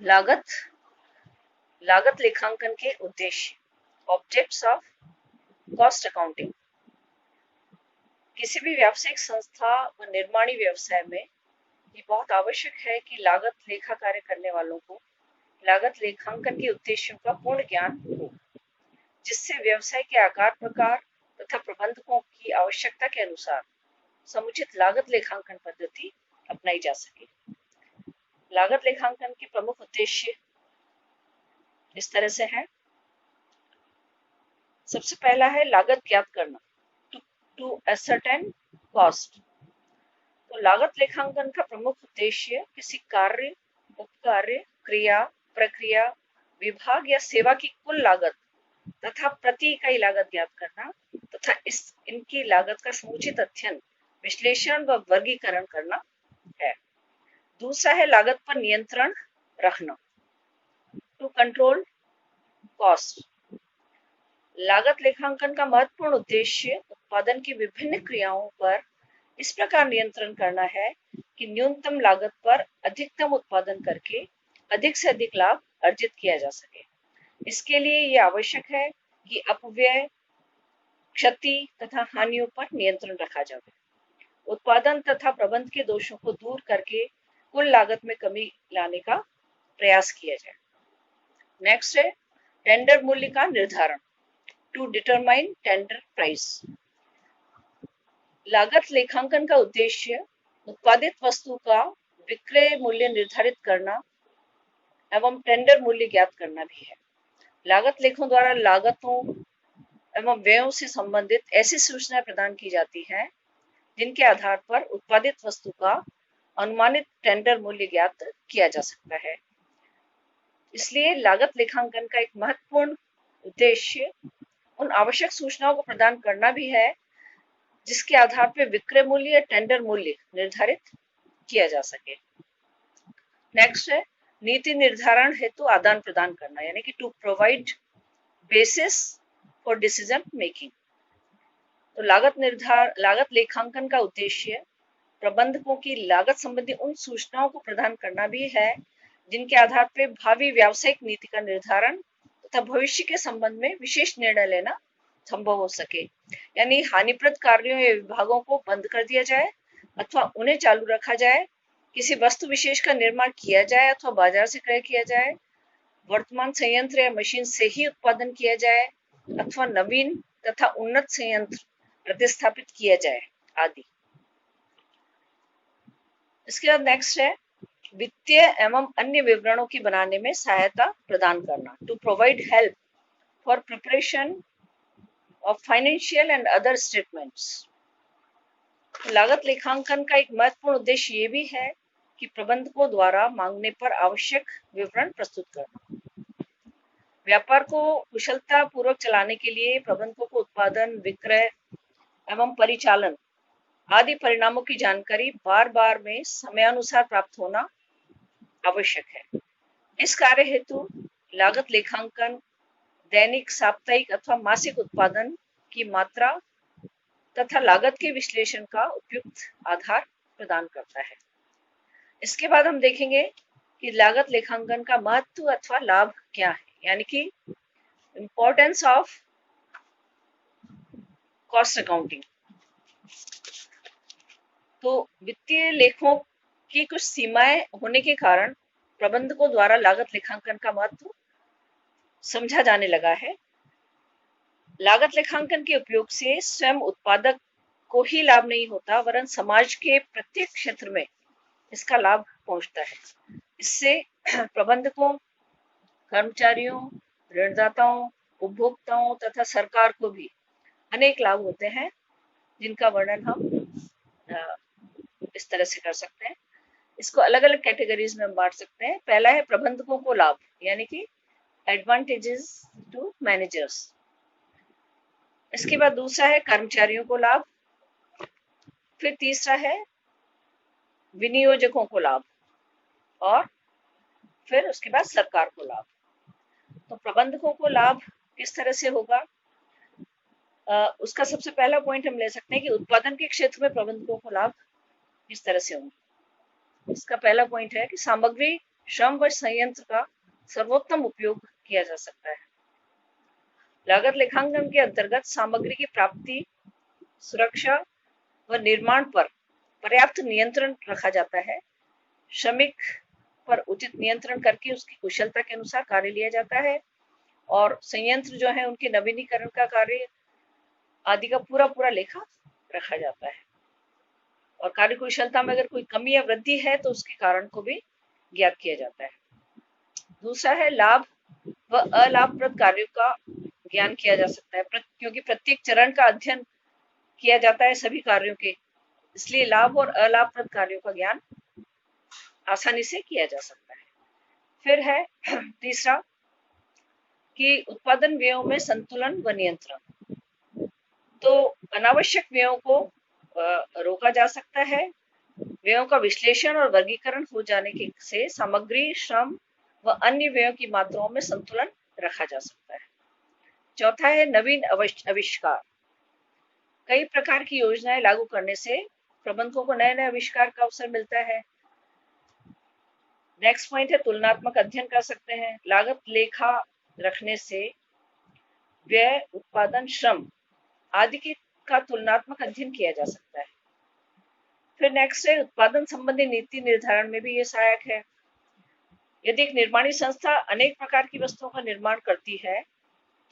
लागत लागत लेखांकन के उद्देश्य, ऑब्जेक्ट्स ऑफ कॉस्ट अकाउंटिंग। किसी भी व्यावसायिक संस्था व निर्माणी व्यवसाय में ये बहुत आवश्यक है कि लागत लेखा कार्य करने वालों को लागत लेखांकन के उद्देश्यों का पूर्ण ज्ञान हो, जिससे व्यवसाय के आकार प्रकार तथा प्रबंधकों की आवश्यकता के अनुसार समुचित लागत लेखांकन पद्धति अपनाई जा सके। लागत लेखांकन के प्रमुख उद्देश्य इस तरह से है। सबसे पहला है लागत ज्ञात करना, टू ascertain कॉस्ट। तो लागत लेखांकन का प्रमुख उद्देश्य किसी कार्य, उपकार्य, क्रिया, प्रक्रिया, विभाग या सेवा की कुल लागत तथा प्रति इकाई लागत ज्ञात करना तथा इनकी लागत का समुचित अध्ययन, विश्लेषण व वर्गीकरण करना है। दूसरा है लागत पर नियंत्रण रखना, टू कंट्रोल कॉस्ट। लागत लेखांकन का महत्वपूर्ण उद्देश्य उत्पादन की विभिन्न क्रियाओं पर इस प्रकार नियंत्रण करना है कि न्यूनतम लागत पर अधिकतम उत्पादन करके अधिक से अधिक लाभ अर्जित किया जा सके। इसके लिए यह आवश्यक है कि अपव्यय, क्षति तथा हानियों पर नियंत्रण रखा जाए। उत्पादन तथा प्रबंध के दोषों को दूर करके कुल लागत में कमी लाने का प्रयास किया जाए। नेक्स्ट है टेंडर मूल्य का निर्धारण, टू डिटरमाइन टेंडर प्राइस। लागत लेखांकन का उद्देश्य उत्पादित वस्तु का विक्रय मूल्य निर्धारित करना एवं टेंडर मूल्य ज्ञात करना भी है। लागत लेखों द्वारा लागतों एवं व्ययों से संबंधित ऐसी सूचनाएं प्रदान की जाती हैं जिनके आधार पर उत्पादित वस्तु का अनुमानित टेंडर मूल्य ज्ञात किया जा सकता है। इसलिए लागत लेखांकन का एक महत्वपूर्ण उद्देश्य उन आवश्यक सूचनाओं को प्रदान करना भी है जिसके आधार पर विक्रय मूल्य या टेंडर मूल्य निर्धारित किया जा सके। नेक्स्ट है नीति निर्धारण हेतु आदान प्रदान करना, यानी कि to provide basis for decision making. तो लागत लेखांकन का उद्देश्य प्रबंधकों की लागत संबंधी उन सूचनाओं को प्रदान करना भी है जिनके आधार पर भावी व्यावसायिक नीति का निर्धारण तथा भविष्य के संबंध में विशेष निर्णय लेना संभव हो सके। यानी हानिप्रद कार्यों या विभागों को बंद कर दिया जाए अथवा उन्हें चालू रखा जाए, किसी वस्तु विशेष का निर्माण किया जाए अथवा बाजार से क्रय किया जाए, वर्तमान संयंत्र या मशीन से ही उत्पादन किया जाए अथवा नवीन तथा उन्नत संयंत्र प्रतिस्थापित किया जाए आदि। इसके बाद नेक्स्ट है वित्तीय एवं अन्य विवरणों की बनाने में सहायता प्रदान करना, to provide help for preparation of financial and other statements. लागत लेखांकन का एक महत्वपूर्ण उद्देश्य ये भी है कि प्रबंधकों द्वारा मांगने पर आवश्यक विवरण प्रस्तुत करना। व्यापार को कुशलता पूर्वक चलाने के लिए प्रबंधकों को उत्पादन, विक्रय एवं परिचालन आदि परिणामों की जानकारी बार बार में समयानुसार प्राप्त होना आवश्यक है। इस कार्य हेतु लागत लेखांकन दैनिक, साप्ताहिक अथवा मासिक उत्पादन की मात्रा तथा लागत के विश्लेषण का उपयुक्त आधार प्रदान करता है। इसके बाद हम देखेंगे कि लागत लेखांकन का महत्व अथवा लाभ क्या है, यानी कि इंपॉर्टेंस ऑफ कॉस्ट अकाउंटिंग। तो वित्तीय लेखों की कुछ सीमाएं होने के कारण प्रबंधकों द्वारा लागत लेखांकन का महत्व समझा जाने लगा है। लागत लेखांकन के उपयोग से स्वयं उत्पादक को ही लाभ नहीं होता, वरन समाज के प्रत्येक क्षेत्र में इसका लाभ पहुंचता है। इससे प्रबंधकों, कर्मचारियों, ऋणदाताओं, उपभोक्ताओं तथा सरकार को भी अनेक लाभ होते हैं, जिनका वर्णन हम इस तरह से कर सकते हैं। इसको अलग अलग कैटेगरीज में बांट सकते हैं। पहला है प्रबंधकों को लाभ, यानी कि एडवांटेजेस टू मैनेजर्स। इसके बाद दूसरा है कर्मचारियों को लाभ, फिर तीसरा है विनियोजकों को लाभ और फिर उसके बाद सरकार को लाभ। तो प्रबंधकों को लाभ किस तरह से होगा, उसका सबसे पहला पॉइंट हम ले सकते हैं कि उत्पादन के क्षेत्र में प्रबंधकों को लाभ किस तरह से होंगे। इसका पहला पॉइंट है कि सामग्री श्रम व संयंत्र का सर्वोत्तम उपयोग किया जा सकता है। लागत लेखांकन के अंतर्गत सामग्री की प्राप्ति, सुरक्षा व निर्माण पर पर्याप्त नियंत्रण रखा जाता है। श्रमिक पर उचित नियंत्रण करके उसकी कुशलता के अनुसार कार्य लिया जाता है और संयंत्र जो है उनके नवीनीकरण का कार्य आदि का पूरा पूरा लेखा रखा जाता है। और कार्य कुशलता में अगर कोई कमी या वृद्धि है तो उसके कारण को भी ज्ञात किया जाता है। दूसरा है लाभ व अलाभप्रद कार्यों का ज्ञान किया जा सकता है, क्योंकि प्रत्येक चरण का अध्ययन किया जाता है सभी कार्यों के, इसलिए लाभ और अलाभप्रद कार्यों का ज्ञान आसानी से किया जा सकता है। फिर है तीसरा कि उत्पादन व्ययों में संतुलन व नियंत्रण। तो अनावश्यक व्ययों को रोका जा सकता है। व्ययों का विश्लेषण और वर्गीकरण हो जाने के से सामग्री, श्रम व अन्य व्ययों की मात्राओं में संतुलन रखा जा सकता है। चौथा है नवीन आविष्कार। कई प्रकार की योजनाएं लागू करने से प्रबंधकों को नए नए आविष्कार का अवसर मिलता है। नेक्स्ट पॉइंट है तुलनात्मक अध्ययन कर सकते हैं। लागत लेखा रखने से व्यय, उत्पादन, श्रम आदि का तुलनात्मक अध्ययन किया जा सकता है। फिर नेक्स्ट है उत्पादन संबंधी नीति निर्धारण में भी ये सहायक है। यदि एक निर्माणी संस्था अनेक प्रकार की वस्तुओं का निर्माण करती है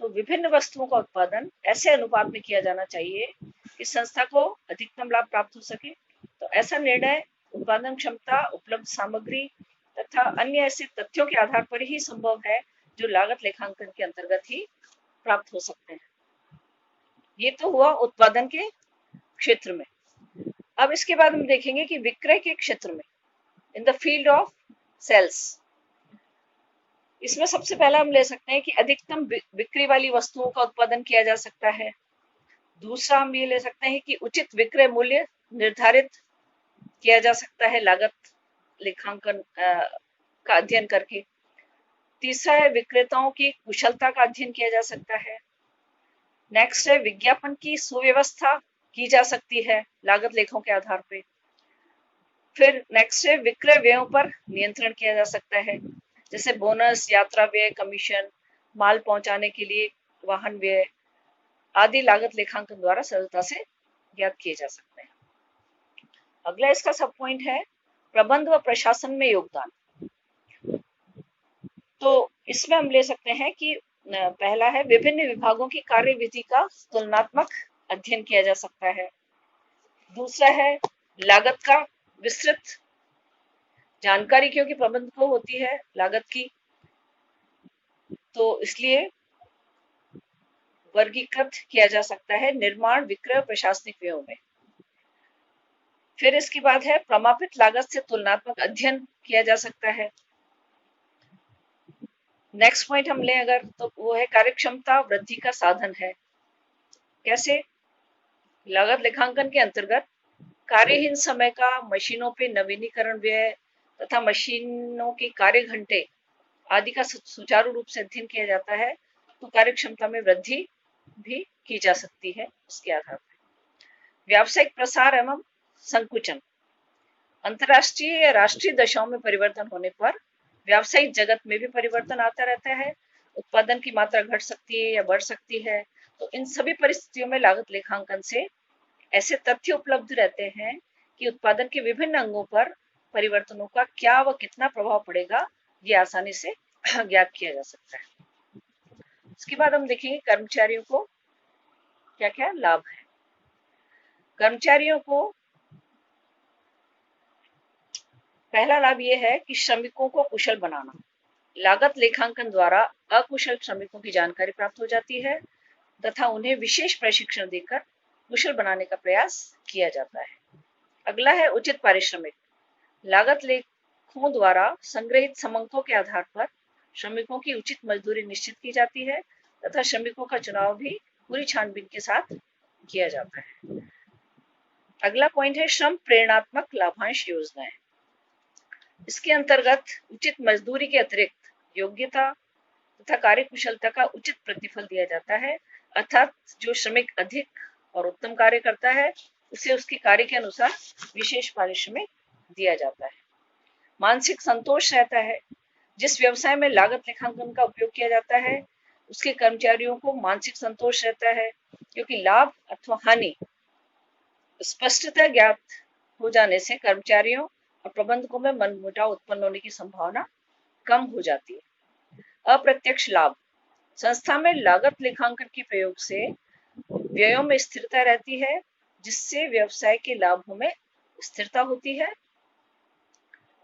तो विभिन्न वस्तुओं का उत्पादन ऐसे अनुपात में किया जाना चाहिए कि संस्था को अधिकतम लाभ प्राप्त हो सके। तो ऐसा निर्णय उत्पादन क्षमता, उपलब्ध सामग्री तथा अन्य ऐसे तथ्यों के आधार पर ही संभव है जो लागत लेखांकन के अंतर्गत ही प्राप्त हो सकते हैं। ये तो हुआ उत्पादन के क्षेत्र में। अब इसके बाद हम देखेंगे कि विक्रय के क्षेत्र में, in the field of sales, इसमें सबसे पहला हम ले सकते हैं कि अधिकतम बिक्री वाली वस्तुओं का उत्पादन किया जा सकता है। दूसरा हम ये ले सकते हैं कि उचित विक्रय मूल्य निर्धारित किया जा सकता है लागत लेखांकन का अध्ययन करके। तीसरा है विक्रेताओं की कुशलता का अध्ययन किया जा सकता है। नेक्स्ट है विज्ञापन की सुव्यवस्था की जा सकती है लागत लेखों के आधार पे। फिर नेक्स्ट है विक्रय व्ययों पर नियंत्रण किया जा सकता है, जैसे बोनस, यात्रा व्यय, कमीशन, माल पहुंचाने के लिए वाहन व्यय आदि लागत लेखांकन द्वारा सरलता से ज्ञात किए जा सकते हैं। अगला इसका सब पॉइंट है प्रबंध व प्रशासन में योगदान। तो इसमें हम ले सकते हैं कि पहला है विभिन्न विभागों की कार्यविधि का तुलनात्मक अध्ययन किया जा सकता है। दूसरा है लागत का विस्तृत जानकारी, क्योंकि प्रबंध को होती है लागत की, तो इसलिए वर्गीकृत किया जा सकता है निर्माण, विक्रय, प्रशासनिक व्ययों में। फिर इसके बाद है प्रमापित लागत से तुलनात्मक अध्ययन किया जा सकता है। नेक्स्ट पॉइंट हम लें अगर, तो वो है कार्यक्षमता वृद्धि का साधन है। कैसे? लागत लेखांकन के अंतर्गत कार्यहीन समय का मशीनों पे नवीनीकरण व्यय तथा मशीनों के कार्य घंटे आदि का सुचारू रूप से अध्ययन किया जाता है, तो कार्यक्षमता में वृद्धि भी की जा सकती है उसके आधार पर। व्यावसायिक प्रसार एवं संकुचन। अंतरराष्ट्रीय या राष्ट्रीय दशाओं में परिवर्तन होने पर व्यावसायिक जगत में भी परिवर्तन आता रहता है। उत्पादन की मात्रा घट सकती है या बढ़ सकती है, तो इन सभी परिस्थितियों में लागत लेखांकन से ऐसे तथ्य उपलब्ध रहते हैं कि उत्पादन के विभिन्न अंगों पर परिवर्तनों का क्या व कितना प्रभाव पड़ेगा, ये आसानी से ज्ञात किया जा सकता है। उसके बाद हम देखेंगे कर्मचारियों को क्या क्या लाभ है। कर्मचारियों को पहला लाभ ये है कि श्रमिकों को कुशल बनाना। लागत लेखांकन द्वारा अकुशल श्रमिकों की जानकारी प्राप्त हो जाती है तथा उन्हें विशेष प्रशिक्षण देकर कुशल बनाने का प्रयास किया जाता है। अगला है उचित पारिश्रमिक। लागत लेखों द्वारा संग्रहित समंकों के आधार पर श्रमिकों की उचित मजदूरी निश्चित की जाती है तथा श्रमिकों का चुनाव भी पूरी छानबीन के साथ किया जाता है। अगला पॉइंट है श्रम प्रेरणात्मक लाभांश योजनाएं। इसके अंतर्गत उचित मजदूरी के अतिरिक्त योग्यता तथा कार्य कुशलता का उचित प्रतिफल दिया जाता है, अर्थात जो श्रमिक अधिक और उत्तम कार्य करता है उसे उसके कार्य के अनुसार विशेष पारिश्रमिक दिया जाता है। मानसिक संतोष रहता है। जिस व्यवसाय में लागत लेखांकन का उपयोग किया जाता है उसके कर्मचारियों को मानसिक संतोष रहता है, क्योंकि लाभ अथवा हानि स्पष्टता ज्ञात हो जाने से कर्मचारियों और प्रबंधकों में मनमुटाव उत्पन्न होने की संभावना कम हो जाती है। अप्रत्यक्ष लाभ, संस्था में लागत लेखांकन के प्रयोग से व्ययों में स्थिरता रहती है, जिससे व्यवसाय के लाभों में स्थिरता होती है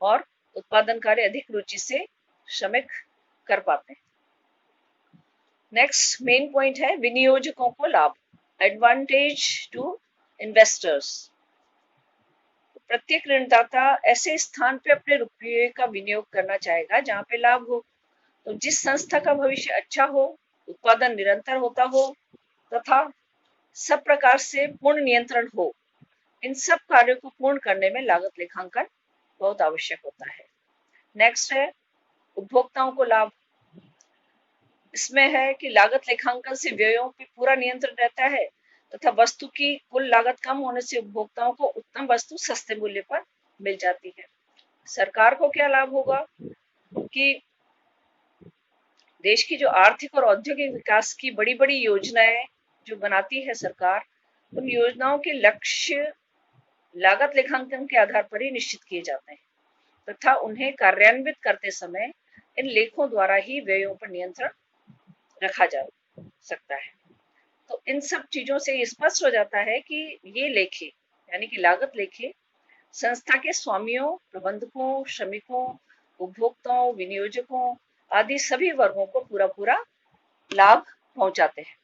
और उत्पादन कार्य अधिक रुचि से श्रमिक कर पाते हैं। नेक्स्ट मेन पॉइंट है विनियोजकों को लाभ, एडवांटेज टू इन्वेस्टर्स। प्रत्येक ऋणदाता ऐसे स्थान पे अपने रुपये का विनियोग करना चाहेगा जहां पे लाभ हो। तो जिस संस्था का भविष्य अच्छा हो, उत्पादन निरंतर होता हो तथा सब प्रकार से पूर्ण नियंत्रण हो, इन सब कार्यों को पूर्ण करने में लागत लेखांकन बहुत आवश्यक होता है। नेक्स्ट है उपभोक्ताओं को लाभ। इसमें है कि लागत लेखांकन से व्ययों पे पूरा नियंत्रण रहता है तथा वस्तु की कुल लागत कम होने से उपभोक्ताओं को उत्तम वस्तु सस्ते मूल्य पर मिल जाती है। सरकार को क्या लाभ होगा कि देश की जो आर्थिक और औद्योगिक विकास की बड़ी बड़ी योजनाएं जो बनाती है सरकार, उन योजनाओं के लक्ष्य लागत लेखांकन के आधार पर ही निश्चित किए जाते हैं तथा उन्हें कार्यान्वित करते समय इन लेखों द्वारा ही व्ययों पर नियंत्रण रखा जा सकता है। तो इन सब चीजों से स्पष्ट हो जाता है कि ये लेखे यानी कि लागत लेखे संस्था के स्वामियों, प्रबंधकों, श्रमिकों, उपभोक्ताओं, विनियोजकों आदि सभी वर्गों को पूरा पूरा लाभ पहुंचाते हैं।